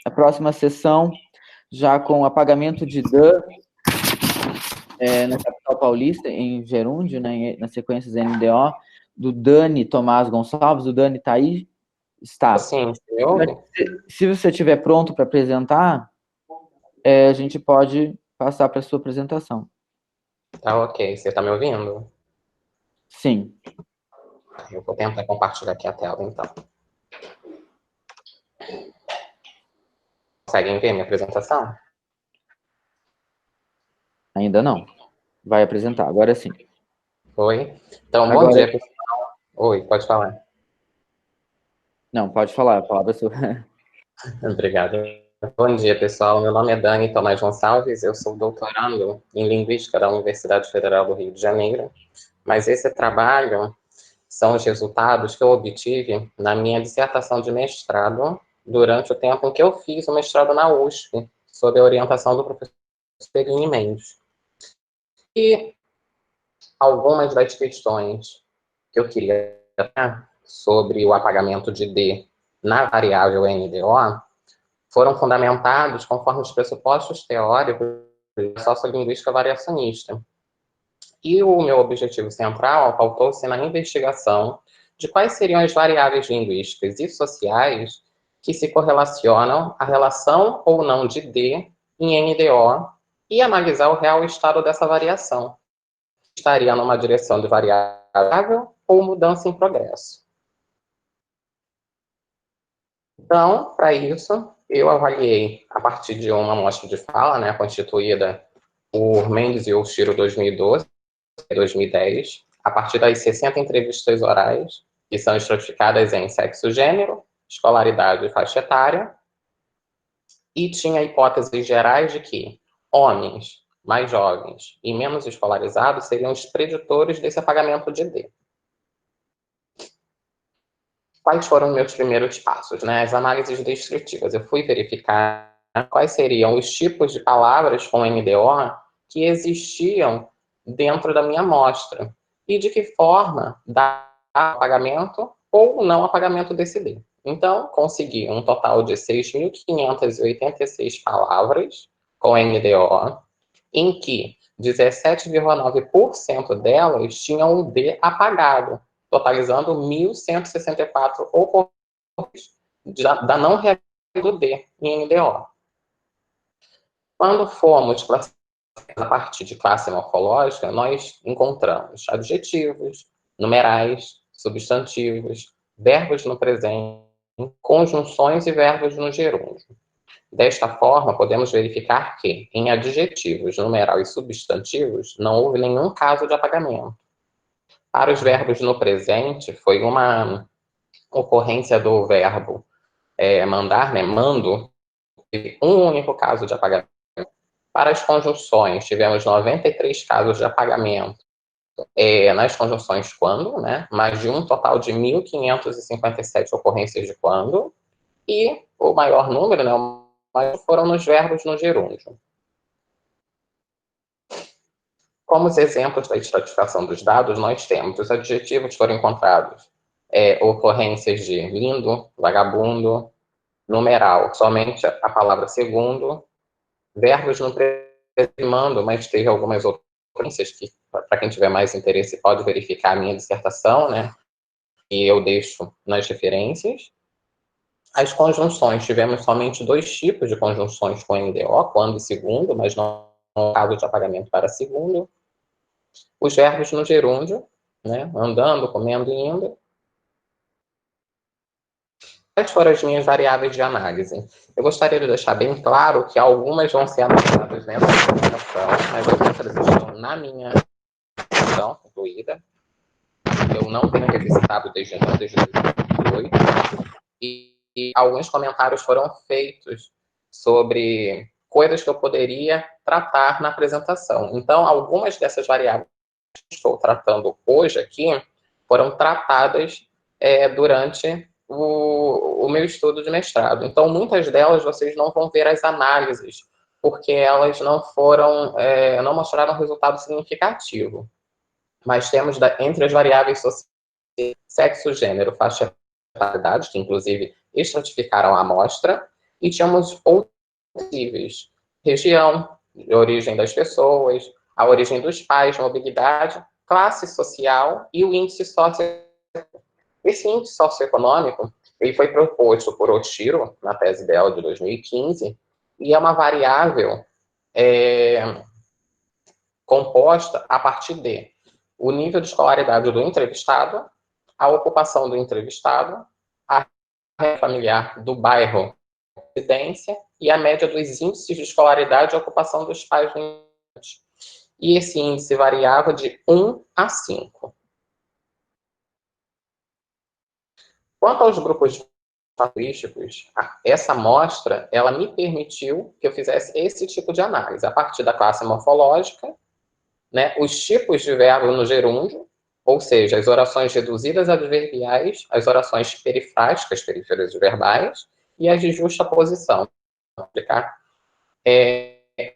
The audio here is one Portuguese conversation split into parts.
a próxima sessão, já com apagamento de DAN na capital paulista, em Gerúndio, né, na sequência NDO, do Dani Tomás Gonçalves. O Dani está aí? Está. Sim, me ouve? Se você estiver pronto para apresentar, a gente pode passar para a sua apresentação. Tá ok. Você tá me ouvindo? Sim. Eu vou tentar compartilhar aqui a tela, então. Conseguem ver minha apresentação? Ainda não. Vai apresentar, agora sim. Oi? Então, agora... bom dia, pessoal. Oi, pode falar. Não, pode falar, a palavra é sua. Obrigado. Bom dia, pessoal. Meu nome é Dani Tomás Gonçalves, eu sou doutorando em Linguística da Universidade Federal do Rio de Janeiro, mas esse trabalho são os resultados que eu obtive na minha dissertação de mestrado durante o tempo em que eu fiz o mestrado na USP, sob a orientação do professor Perini Mendes. E algumas das questões que eu queria tratar sobre o apagamento de D na variável NDO foram fundamentados conforme os pressupostos teóricos da sociolinguística variacionista. E o meu objetivo central pautou-se na investigação de quais seriam as variáveis linguísticas e sociais que se correlacionam à relação ou não de D em NDO e analisar o real estado dessa variação. Estaria numa direção de variável ou mudança em progresso. Então, para isso, eu avaliei a partir de uma amostra de fala, né, constituída por Mendes e Oshiro 2012 e 2010, a partir das 60 entrevistas orais, que são estratificadas em sexo, gênero, escolaridade e faixa etária, e tinha hipóteses gerais de que homens mais jovens e menos escolarizados seriam os preditores desse apagamento de D. Quais foram meus primeiros passos, né? As análises descritivas. Eu fui verificar quais seriam os tipos de palavras com NDO que existiam dentro da minha amostra e de que forma dar apagamento ou não apagamento desse D. Então, consegui um total de 6.586 palavras com NDO, em que 17,9% delas tinham um D apagado, totalizando 1.164 ocorrências da não realização do D em NDO. Quando fomos classificados a partir de classe morfológica, nós encontramos adjetivos, numerais, substantivos, verbos no presente, conjunções e verbos no gerúndio. Desta forma, podemos verificar que, em adjetivos, numeral e substantivos, não houve nenhum caso de apagamento. Para os verbos no presente, foi uma ocorrência do verbo mandar, né, mando, teve um único caso de apagamento. Para as conjunções, tivemos 93 casos de apagamento nas conjunções quando, né, mais de um total de 1.557 ocorrências de quando, e o maior número, né, foram nos verbos no gerúndio. Como os exemplos da estratificação dos dados, nós temos os adjetivos foram encontrados ocorrências de lindo, vagabundo, numeral, somente a palavra segundo, verbos no mando, mas teve algumas ocorrências que, para quem tiver mais interesse, pode verificar a minha dissertação, né? E eu deixo nas referências. As conjunções, tivemos somente 2 tipos de conjunções com NDO, quando e segundo, mas não caso de apagamento para segundo. Os verbos no gerúndio, né? Andando, comendo e indo. Quais foram as minhas variáveis de análise? Eu gostaria de deixar bem claro que algumas vão ser analisadas nessa apresentação, mas outras estão na minha apresentação incluída. Eu não tenho revisitado desde então, desde 2018. E alguns comentários foram feitos sobre coisas que eu poderia tratar na apresentação. Então, algumas dessas variáveis que estou tratando hoje aqui foram tratadas durante o meu estudo de mestrado. Então, muitas delas vocês não vão ver as análises, porque elas não foram, não mostraram resultado significativo. Mas temos entre as variáveis sociais, sexo, gênero, faixa etária, que inclusive estratificaram a amostra, e tínhamos outros níveis: região, a origem das pessoas, a origem dos pais, mobilidade, classe social e o índice socioeconômico. Esse índice socioeconômico ele foi proposto por Oshiro, na tese dela de 2015, e é uma variável composta a partir de o nível de escolaridade do entrevistado, a ocupação do entrevistado, a renda familiar do bairro de residência e a média dos índices de escolaridade e ocupação dos pais do imigrante. E esse índice variava de 1 a 5. Quanto aos grupos linguísticos, essa amostra, ela me permitiu que eu fizesse esse tipo de análise, a partir da classe morfológica, né, os tipos de verbo no gerúndio, ou seja, as orações reduzidas adverbiais, as orações perifrásticas, periferias verbais, e as de justa posição. Vou explicar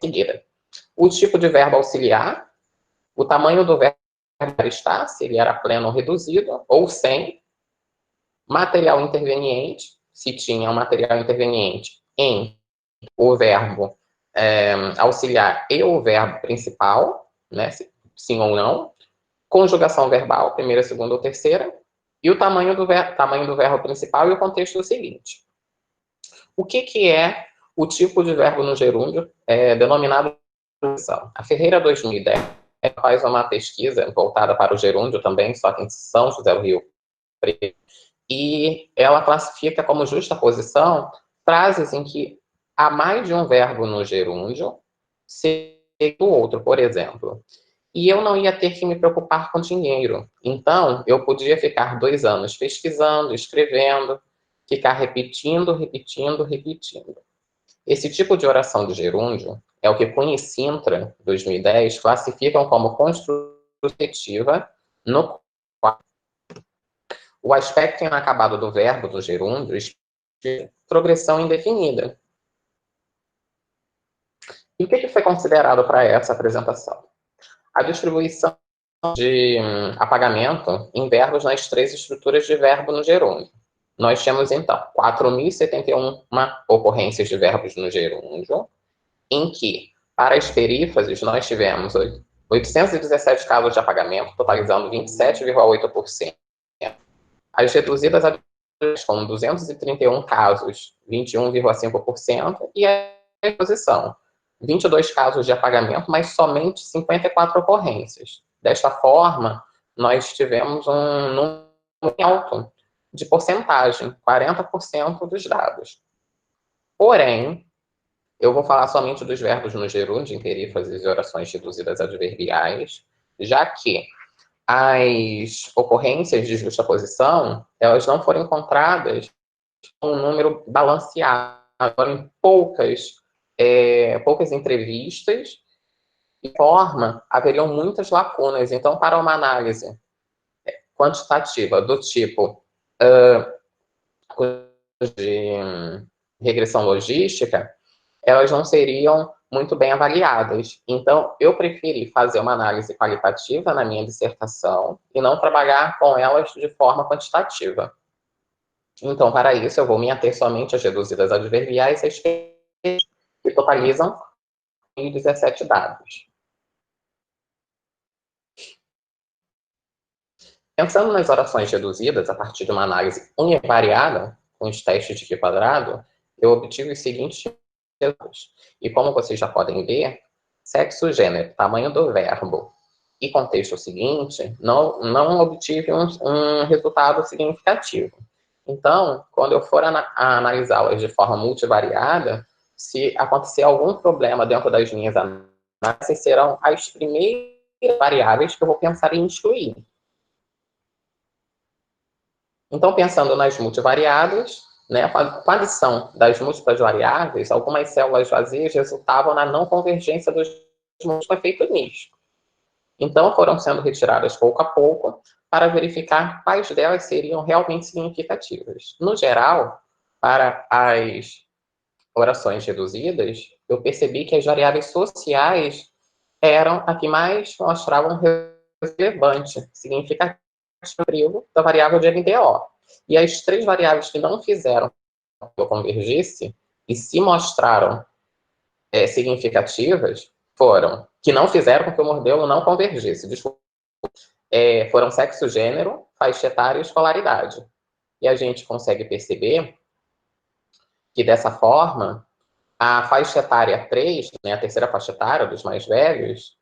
seguida. O tipo de verbo auxiliar, o tamanho do verbo estar, se ele era pleno ou reduzido, ou sem, material interveniente, se tinha um material interveniente em o verbo auxiliar e o verbo principal, né, sim ou não, conjugação verbal, primeira, segunda ou terceira, e o tamanho do verbo principal e o contexto seguinte. O que é o tipo de verbo no gerúndio denominado conjugação? A Ferreira 2010 faz uma pesquisa voltada para o gerúndio também, só que em São José do Rio Preto, e ela classifica como justaposição frases em que há mais de um verbo no gerúndio seguido do outro, por exemplo. E eu não ia ter que me preocupar com dinheiro. Então, eu podia ficar 2 anos pesquisando, escrevendo, ficar repetindo, repetindo, repetindo. Esse tipo de oração de gerúndio é o que Cunha e Sintra, 2010, classificam como construtiva, no qual o aspecto inacabado do verbo do gerúndio explica progressão indefinida. E o que foi considerado para essa apresentação? A distribuição de apagamento em verbos nas 3 estruturas de verbo no gerúndio. Nós temos, então, 4.071 ocorrências de verbos no gerúndio, em que, para as perífrases, nós tivemos 817 casos de apagamento, totalizando 27,8%. As reduzidas com 231 casos, 21,5%, e a exposição, 22 casos de apagamento, mas somente 54 ocorrências. Desta forma, nós tivemos um número alto de porcentagem, 40% dos dados. Porém, eu vou falar somente dos verbos no gerúndio, em perífrases e orações reduzidas adverbiais, já que as ocorrências de justaposição, elas não foram encontradas com um número balanceado, foram poucas entrevistas, de forma, haveriam muitas lacunas. Então, para uma análise quantitativa do tipo de regressão logística, elas não seriam muito bem avaliadas. Então, eu preferi fazer uma análise qualitativa na minha dissertação e não trabalhar com elas de forma quantitativa. Então, para isso, eu vou me ater somente às reduzidas adverbiais, que totalizam 1.017 dados. Pensando nas orações reduzidas, a partir de uma análise univariada, com os testes de Q², eu obtive os seguintes resultados. E como vocês já podem ver, sexo, gênero, tamanho do verbo e contexto seguinte, não obtive um resultado significativo. Então, quando eu for analisá-las de forma multivariada, se acontecer algum problema dentro das minhas análises, serão as primeiras variáveis que eu vou pensar em excluir. Então, pensando nas multivariadas, né, com a adição das múltiplas variáveis, algumas células vazias resultavam na não convergência dos múltiplos efeitos nisto. Então, foram sendo retiradas pouco a pouco para verificar quais delas seriam realmente significativas. No geral, para as orações reduzidas, eu percebi que as variáveis sociais eram a que mais mostravam relevante, significativo da variável de NDO. E as 3 variáveis que não fizeram que eu convergisse e se mostraram significativas foram que não fizeram com que o modelo não convergisse. Desculpa. Foram sexo, gênero, faixa etária e escolaridade. E a gente consegue perceber que, dessa forma, a faixa etária 3, né, a terceira faixa etária dos mais velhos,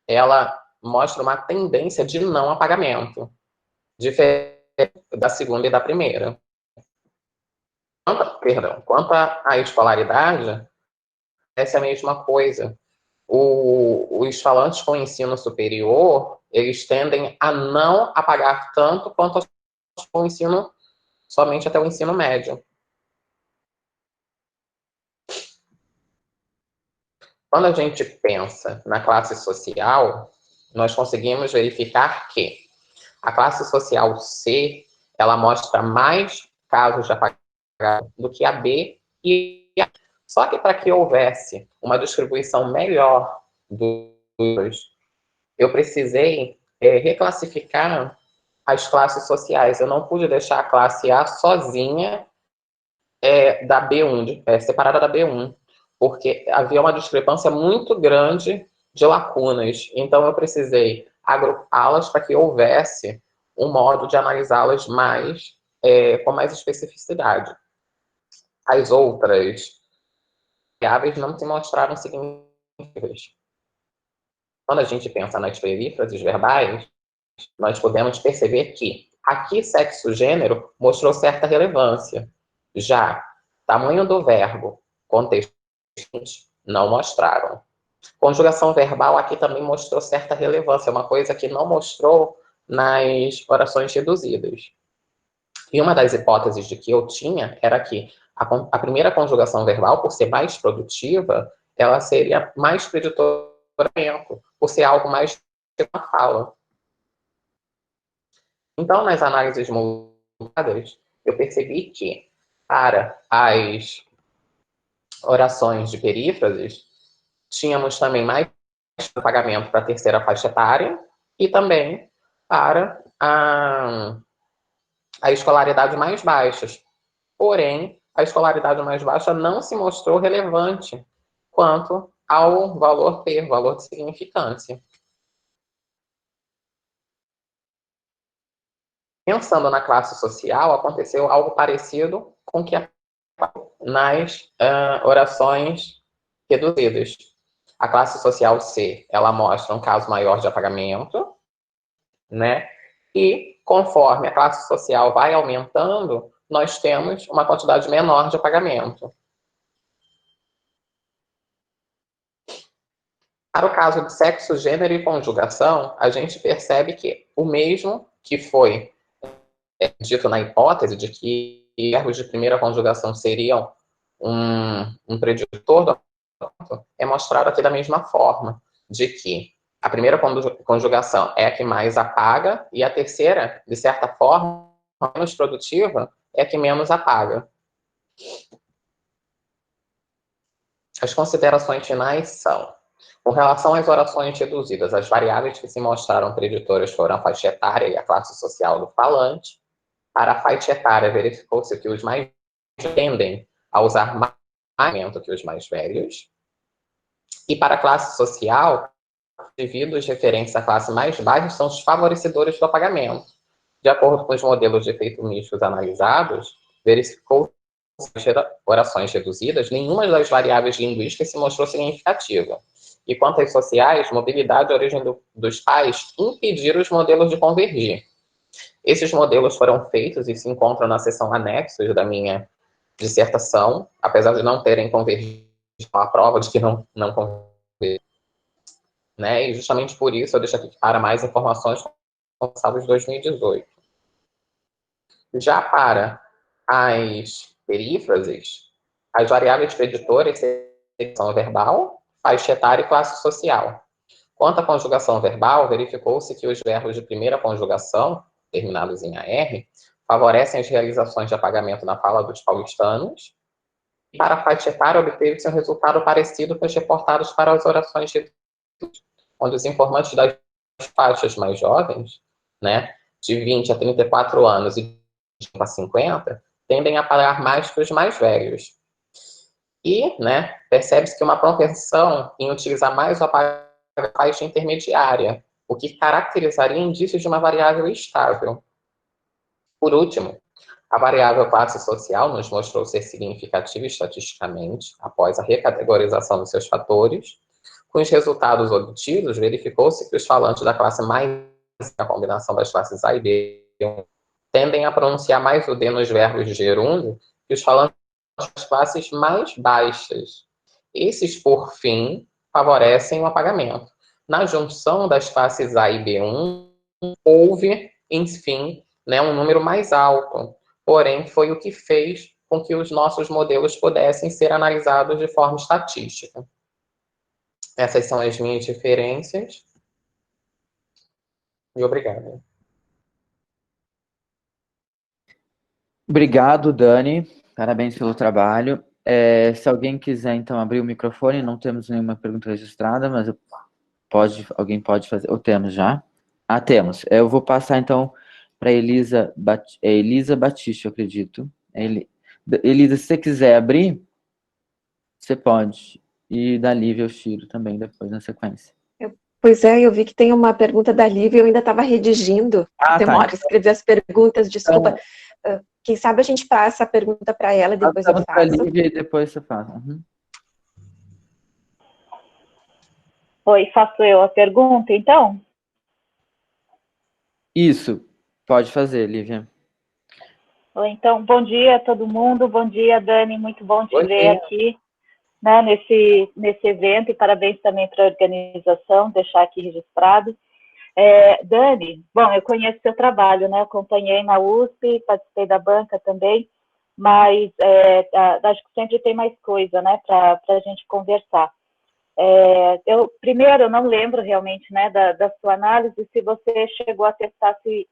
ela mostra uma tendência de não apagamento, diferente da segunda e da primeira. Quanto à escolaridade, essa é a mesma coisa. Os falantes com ensino superior, eles tendem a não apagar tanto quanto os com ensino somente até o ensino médio. Quando a gente pensa na classe social, nós conseguimos verificar que a classe social C, ela mostra mais casos de apagamento do que a B e a. Só que, para que houvesse uma distribuição melhor dos, eu precisei reclassificar as classes sociais. Eu não pude deixar a classe A sozinha da B1, separada da B1, porque havia uma discrepância muito grande de lacunas. Então, eu precisei agrupá-las para que houvesse um modo de analisá-las mais, com mais especificidade. As outras variáveis não se mostraram significativas. Quando a gente pensa nas perífrases verbais, nós podemos perceber que aqui sexo gênero mostrou certa relevância. Já tamanho do verbo, contexto, não mostraram. Conjugação verbal aqui também mostrou certa relevância, uma coisa que não mostrou nas orações reduzidas. E uma das hipóteses de que eu tinha era que a primeira conjugação verbal, por ser mais produtiva, ela seria mais preditora por ser algo mais que uma fala. Então, nas análises moduladas, eu percebi que, para as orações de perífrases, tínhamos também mais pagamento para a terceira faixa etária e também para a escolaridade mais baixas. Porém, a escolaridade mais baixa não se mostrou relevante quanto ao valor P, valor de significância. Pensando na classe social, aconteceu algo parecido com o que nas orações reduzidas. A classe social C, ela mostra um caso maior de apagamento, né? E conforme a classe social vai aumentando, nós temos uma quantidade menor de apagamento. Para o caso de sexo, gênero e conjugação, a gente percebe que o mesmo que foi dito na hipótese de que verbos de primeira conjugação seriam um preditor do é mostrado aqui da mesma forma, de que a primeira conjugação é a que mais apaga e a terceira, de certa forma, menos produtiva, é a que menos apaga. As considerações finais são: com relação às orações reduzidas, as variáveis que se mostraram preditoras foram a faixa etária e a classe social do falante. Para a faixa etária, verificou-se que os mais tendem a usar mais que os mais velhos. E para a classe social, os indivíduos referentes à classe mais baixa são os favorecedores do apagamento. De acordo com os modelos de efeito mistos analisados, verificou orações reduzidas, nenhuma das variáveis linguísticas se mostrou significativa. E quanto às sociais, mobilidade e origem dos pais impediram os modelos de convergir. Esses modelos foram feitos e se encontram na seção anexos da minha dissertação, apesar de não terem convergido a prova de que não convergiram. Né? E justamente por isso eu deixo aqui para mais informações com de 2018. Já para as perífrases, as variáveis preditoras são verbal, faixa etária e classe social. Quanto à conjugação verbal, verificou-se que os verbos de primeira conjugação, terminados em AR, favorecem as realizações de apagamento na fala dos paulistanos. E para a faixa etária, obteve-se um resultado parecido com os reportados para as orações de onde os informantes das faixas mais jovens, né, de 20 a 34 anos e de 50, tendem a pagar mais que os mais velhos. E, né, percebe-se que uma propensão em utilizar mais o apagamento da faixa intermediária, o que caracterizaria indícios de uma variável estável. Por último, a variável classe social nos mostrou ser significativa estatisticamente após a recategorização dos seus fatores. Com os resultados obtidos, verificou-se que os falantes da classe mais, a combinação das classes A e B, tendem a pronunciar mais o D nos verbos de gerúndio que os falantes das classes mais baixas. Esses, por fim, favorecem o apagamento. Na junção das classes A e B1, houve, enfim, né, um número mais alto. Porém, foi o que fez com que os nossos modelos pudessem ser analisados de forma estatística. Essas são as minhas diferenças. E obrigado. Obrigado, Dani. Parabéns pelo trabalho. Se alguém quiser, então, abrir o microfone, não temos nenhuma pergunta registrada, mas alguém pode fazer. Ou temos já? Ah, temos. Eu vou passar, então, para Elisa Batista, eu acredito. Elisa, se você quiser abrir, você pode. E da Lívia eu tiro também depois, na sequência. Pois é, eu vi que tem uma pergunta da Lívia, eu ainda estava redigindo. Demora tá. escrever as perguntas, desculpa. Então, quem sabe a gente passa a pergunta para ela e depois eu faço. Lívia e depois você faz. Uhum. Oi, faço eu a pergunta, então? Isso, pode fazer, Lívia. Oi, então, bom dia a todo mundo, bom dia, Dani, muito bom te ver aqui, né, nesse evento, e parabéns também para a organização, deixar aqui registrado. Dani, bom, eu conheço seu trabalho, né, acompanhei na USP, participei da banca também, mas acho que sempre tem mais coisa, né, para a gente conversar. Primeiro, eu não lembro realmente, né, da sua análise, se você chegou a testar se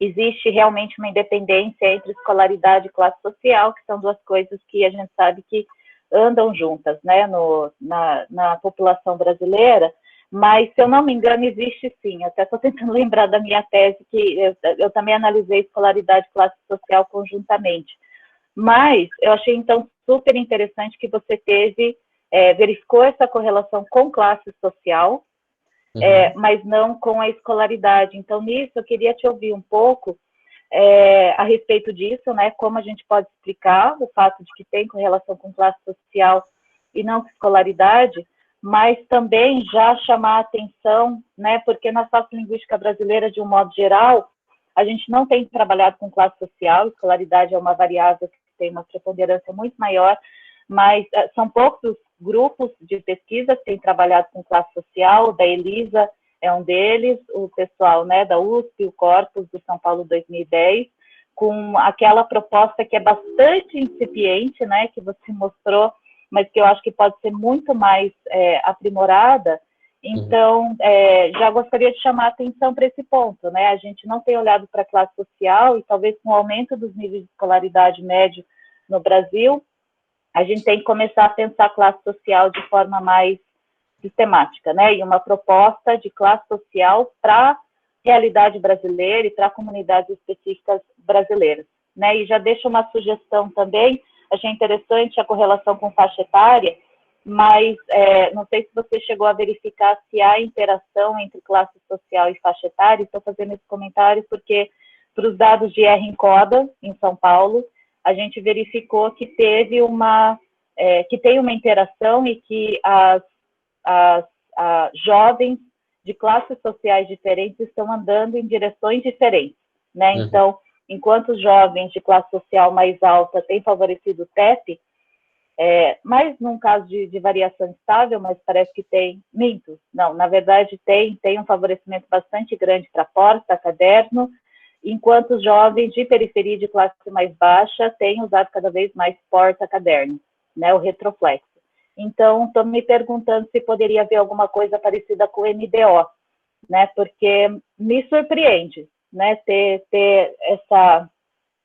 existe realmente uma independência entre escolaridade e classe social, que são duas coisas que a gente sabe que andam juntas, né, na população brasileira, mas, se eu não me engano, existe sim. Até estou tentando lembrar da minha tese, que eu também analisei escolaridade e classe social conjuntamente. Mas eu achei, então, super interessante que você verificou essa correlação com classe social, mas não com a escolaridade. Então, nisso, eu queria te ouvir um pouco a respeito disso, né? Como a gente pode explicar o fato de que tem correlação com classe social e não com escolaridade, mas também já chamar a atenção, né? Porque na sociolinguística brasileira, de um modo geral, a gente não tem trabalhado com classe social, escolaridade é uma variável que tem uma preponderância muito maior, mas são poucos os grupos de pesquisa que têm trabalhado com classe social. Da Elisa é um deles, o pessoal, né, da USP, o Corpus do São Paulo 2010, com aquela proposta que é bastante incipiente, né, que você mostrou, mas que eu acho que pode ser muito mais aprimorada. Então, já gostaria de chamar a atenção para esse ponto, né? A gente não tem olhado para a classe social, e talvez com o aumento dos níveis de escolaridade médio no Brasil, a gente tem que começar a pensar a classe social de forma mais sistemática, né? E uma proposta de classe social para a realidade brasileira e para comunidades específicas brasileiras, né? E já deixo uma sugestão também, achei interessante a correlação com faixa etária, mas não sei se você chegou a verificar se há interação entre classe social e faixa etária. Estou fazendo esse comentário porque, para os dados de R-Encoda, em São Paulo, a gente verificou que tem uma interação e que as jovens de classes sociais diferentes estão andando em direções diferentes, né? Então, enquanto os jovens de classe social mais alta têm favorecido o TEP, mas num caso de variação estável, mas parece que tem, não, na verdade tem um favorecimento bastante grande para porta, caderno, enquanto os jovens de periferia de classe mais baixa têm usado cada vez mais porta-caderno, né, o retroflexo. Então, estou me perguntando se poderia haver alguma coisa parecida com o MDO, né, porque me surpreende, né, ter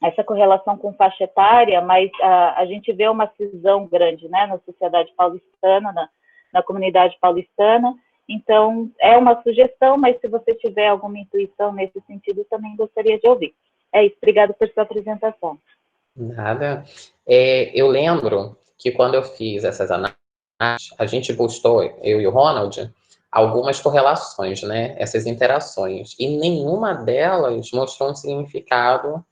essa correlação com faixa etária, mas a gente vê uma cisão grande, né, na sociedade paulistana, na comunidade paulistana. Então, é uma sugestão, mas se você tiver alguma intuição nesse sentido, também gostaria de ouvir. É isso, obrigada por sua apresentação. Nada. Eu lembro que quando eu fiz essas análises, a gente buscou, eu e o Ronald, algumas correlações, né? Essas interações. E nenhuma delas mostrou um significado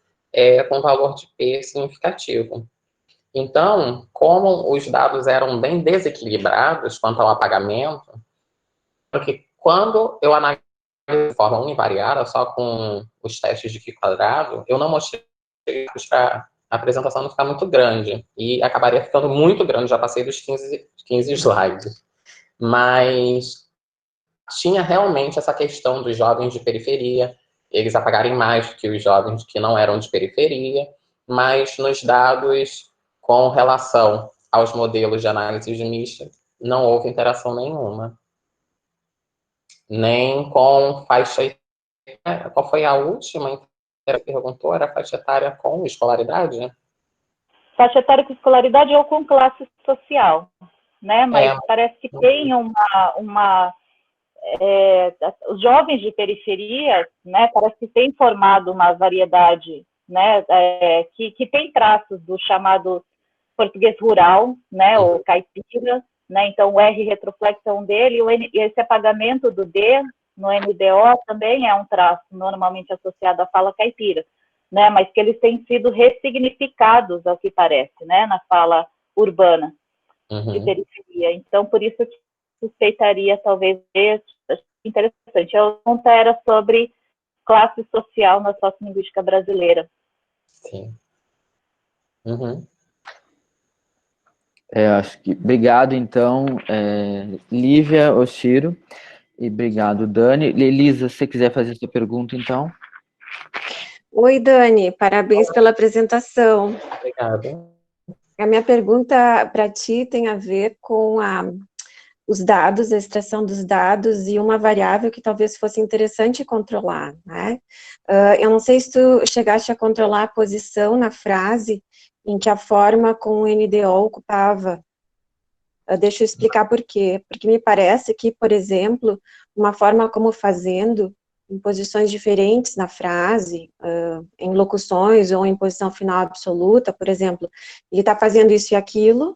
com valor de P significativo. Então, como os dados eram bem desequilibrados quanto ao apagamento, porque quando eu analiso de forma univariada, só com os testes de Q², eu não mostrei para a apresentação não ficar muito grande. E acabaria ficando muito grande, já passei dos 15 slides. Mas tinha realmente essa questão dos jovens de periferia, eles apagarem mais que os jovens que não eram de periferia, mas nos dados com relação aos modelos de análise de mista, não houve interação nenhuma. Nem com faixa etária. Qual foi a última que perguntou? Era faixa etária com escolaridade? Faixa etária com escolaridade ou com classe social, né? Mas parece que tem os jovens de periferia, né, parece que tem formado uma variedade, né, que tem traços do chamado português rural, né, ou caipira, né, então o R retroflexo é um dele, e esse apagamento do D no NDO também é um traço normalmente associado à fala caipira, né, mas que eles têm sido ressignificados, ao que parece, né, na fala urbana de periferia. Então, por isso que suspeitaria talvez interessante. A pergunta era sobre classe social na sociolinguística brasileira. Sim. Acho que obrigado, então, Lívia, Oshiro, e obrigado, Dani. Elisa, se você quiser fazer sua pergunta, então. Oi, Dani, parabéns pela apresentação. Obrigado. A minha pergunta para ti tem a ver com os dados, a extração dos dados e uma variável que talvez fosse interessante controlar, né? Eu não sei se tu chegaste a controlar a posição na frase em que a forma com o NDO ocupava. Deixa eu explicar por quê. Porque me parece que, por exemplo, uma forma como fazendo, em posições diferentes na frase, em locuções ou em posição final absoluta, por exemplo, ele está fazendo isso e aquilo,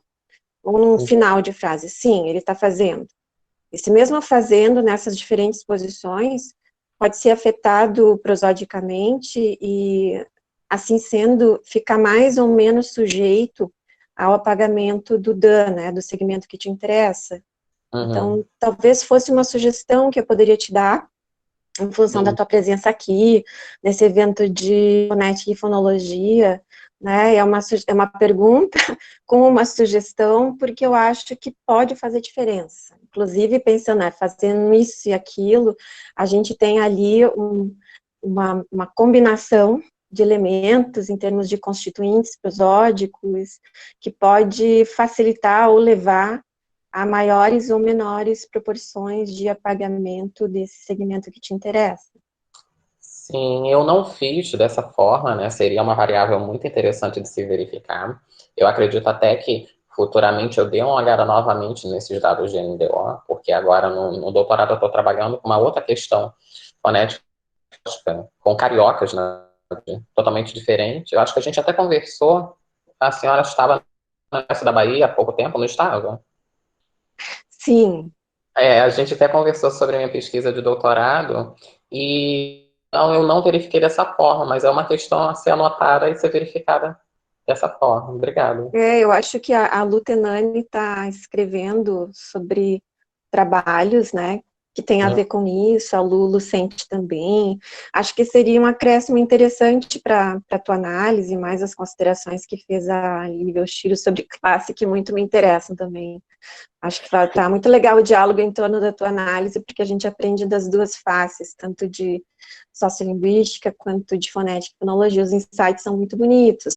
ou num final de frase, sim, ele está fazendo. Esse mesmo fazendo nessas diferentes posições pode ser afetado prosodicamente e, assim sendo, fica mais ou menos sujeito ao apagamento do DAN, né, do segmento que te interessa. Então, talvez fosse uma sugestão que eu poderia te dar, em função da tua presença aqui, nesse evento de fonética e fonologia, né, é uma pergunta com uma sugestão, porque eu acho que pode fazer diferença. Inclusive, pensando, fazendo isso e aquilo, a gente tem ali uma combinação de elementos em termos de constituintes prosódicos, que pode facilitar ou levar a maiores ou menores proporções de apagamento desse segmento que te interessa. Sim, eu não fiz dessa forma, né? Seria uma variável muito interessante de se verificar. Eu acredito até que futuramente eu dê uma olhada novamente nesses dados de NDO, porque agora no doutorado eu estou trabalhando com uma outra questão fonética, com cariocas, né? Totalmente diferente. Eu acho que a gente até conversou, a senhora estava no Oeste da Bahia há pouco tempo, não estava? Sim. A gente até conversou sobre a minha pesquisa de doutorado e então, eu não verifiquei dessa forma, mas é uma questão a ser anotada e ser verificada dessa forma. Obrigado. Eu acho que a Lu Tenani está escrevendo sobre trabalhos, né, que tem a ver com isso, a Lu Lucente também. Acho que seria um acréscimo interessante para a tua análise, mais as considerações que fez a Lívia Oshiro sobre classe, que muito me interessam também. Acho que tá muito legal o diálogo em torno da tua análise, porque a gente aprende das duas faces, tanto de sociolinguística quanto de fonética e fonologia. Os insights são muito bonitos.